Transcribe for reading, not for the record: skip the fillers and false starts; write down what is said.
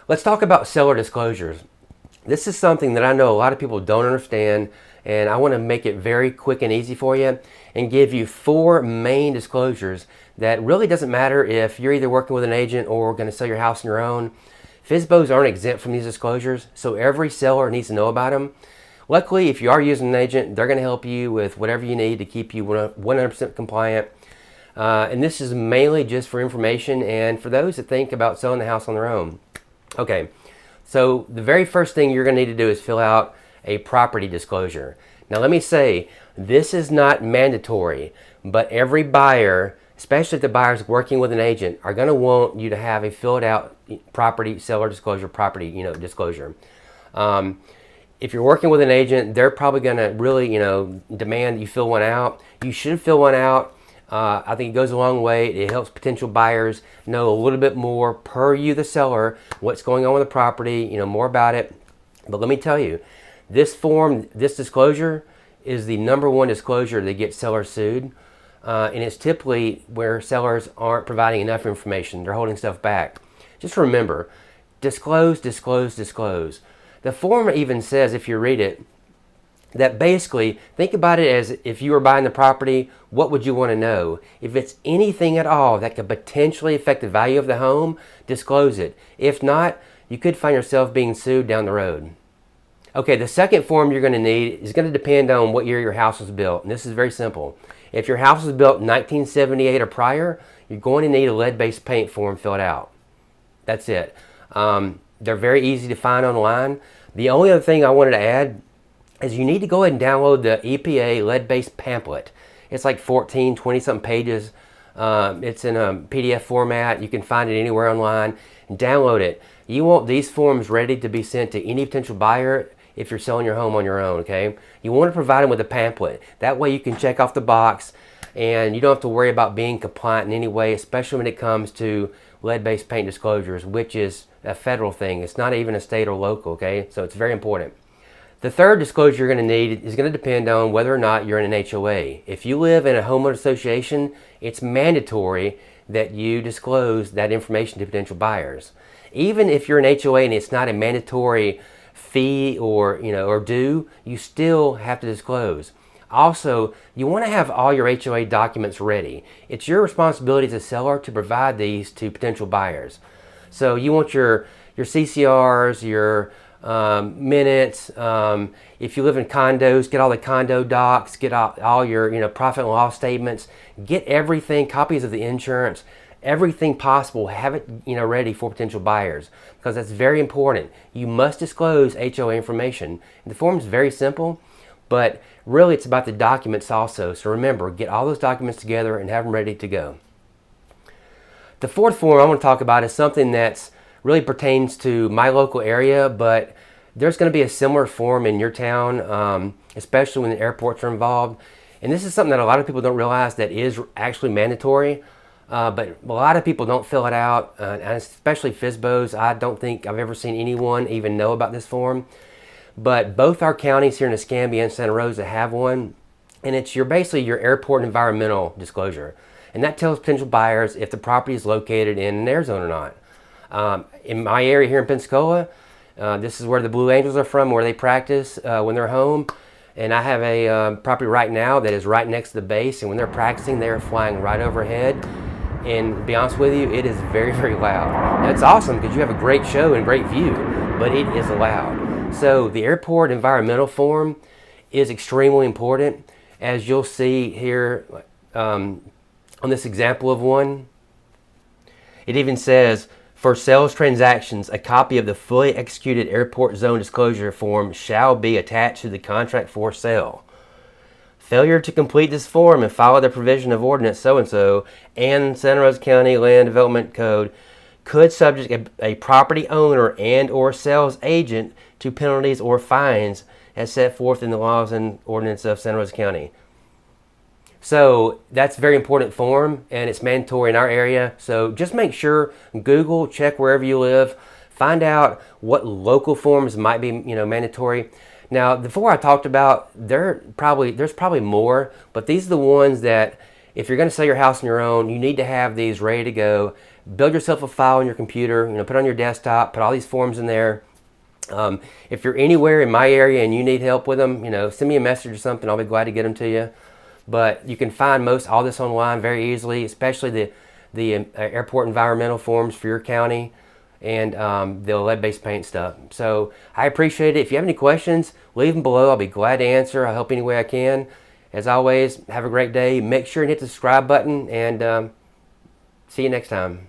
Let's talk about seller disclosures. This is something that I know a lot of people don't understand, and I want to make it very quick and easy for you and give you 4 main disclosures that really doesn't matter if you're either working with an agent or going to sell your house on your own. FSBOs aren't exempt from these disclosures, so every seller needs to know about them. Luckily, if you are using an agent, they're going to help you with whatever you need to keep you 100% compliant. And this is mainly just for information and for those that think about selling the house on their own. Okay, so the very first thing you're going to need to do is fill out a property disclosure. Now let me say, this is not mandatory, but every buyer, especially if the buyer's working with an agent, are going to want you to have a filled out property seller disclosure, property disclosure. If you're working with an agent, they're probably going to really demand that you fill one out. You should fill one out. I think it goes a long way. It helps potential buyers know a little bit more per you, the seller, what's going on with the property, more about it. But let me tell you, this form, this disclosure is the #1 disclosure that gets sellers sued. And it's typically where sellers aren't providing enough information. They're holding stuff back. Just remember, disclose, disclose, disclose. The form even says, if you read it, that basically, think about it as if you were buying the property, what would you want to know? If it's anything at all that could potentially affect the value of the home, disclose it. If not, you could find yourself being sued down the road. Okay, the second form you're going to need is going to depend on what year your house was built. And this is very simple. If your house was built in 1978 or prior, you're going to need a lead-based paint form filled out. That's it. They're very easy to find online. The only other thing I wanted to add is you need to go ahead and download the EPA lead-based pamphlet. It's like 14, 20-something pages. It's in a PDF format. You can find it anywhere online. Download it. You want these forms ready to be sent to any potential buyer if you're selling your home on your own, okay? You want to provide them with a pamphlet. That way you can check off the box and you don't have to worry about being compliant in any way, especially when it comes to lead-based paint disclosures, which is a federal thing. It's not even a state or local, okay? So it's very important. The third disclosure you're going to need is going to depend on whether or not you're in an HOA. If you live in a homeowner association, it's mandatory that you disclose that information to potential buyers. Even if you're an HOA and it's not a mandatory fee or due, you still have to disclose. Also, you want to have all your HOA documents ready. It's your responsibility as a seller to provide these to potential buyers. So you want your CCRs, your minutes. If you live in condos, get all the condo docs, get all your profit and loss statements, get everything, copies of the insurance, everything possible. Have it ready for potential buyers, because that's very important. You must disclose HOA information. And the form is very simple, but really it's about the documents also. So remember, get all those documents together and have them ready to go. The fourth form I want to talk about is something that's really pertains to my local area, but there's going to be a similar form in your town, especially when the airports are involved. And this is something that a lot of people don't realize that is actually mandatory, but a lot of people don't fill it out, and especially FSBOs. I don't think I've ever seen anyone even know about this form. But both our counties here in Escambia and Santa Rosa have one, and it's basically your airport environmental disclosure. And that tells potential buyers if the property is located in an air zone or not. In my area here in Pensacola, this is where the Blue Angels are from, where they practice when they're home. And I have a property right now that is right next to the base, and when they're practicing, they are flying right overhead. And to be honest with you, it is very, very loud. Now, it's awesome because you have a great show and great view, but it is loud. So the airport environmental form is extremely important, as you'll see here on this example of one. It even says, for sales transactions, a copy of the fully executed airport zone disclosure form shall be attached to the contract for sale. Failure to complete this form and follow the provision of ordinance so-and-so and Santa Rosa County Land Development Code could subject a property owner and or sales agent to penalties or fines as set forth in the laws and ordinance of Santa Rosa County. So that's a very important form, and it's mandatory in our area. So just make sure, Google, check wherever you live, find out what local forms might be mandatory. Now, the 4 I talked about, there's probably more, but these are the ones that if you're going to sell your house on your own, you need to have these ready to go. build yourself a file on your computer, put it on your desktop, put all these forms in there. If you're anywhere in my area and you need help with them, send me a message or something. I'll be glad to get them to you. But you can find all this online very easily, especially the airport environmental forms for your county and the lead-based paint stuff. So I appreciate it. If you have any questions, leave them below. I'll be glad to answer. I'll help any way I can. As always, have a great day. Make sure and hit the subscribe button, and see you next time.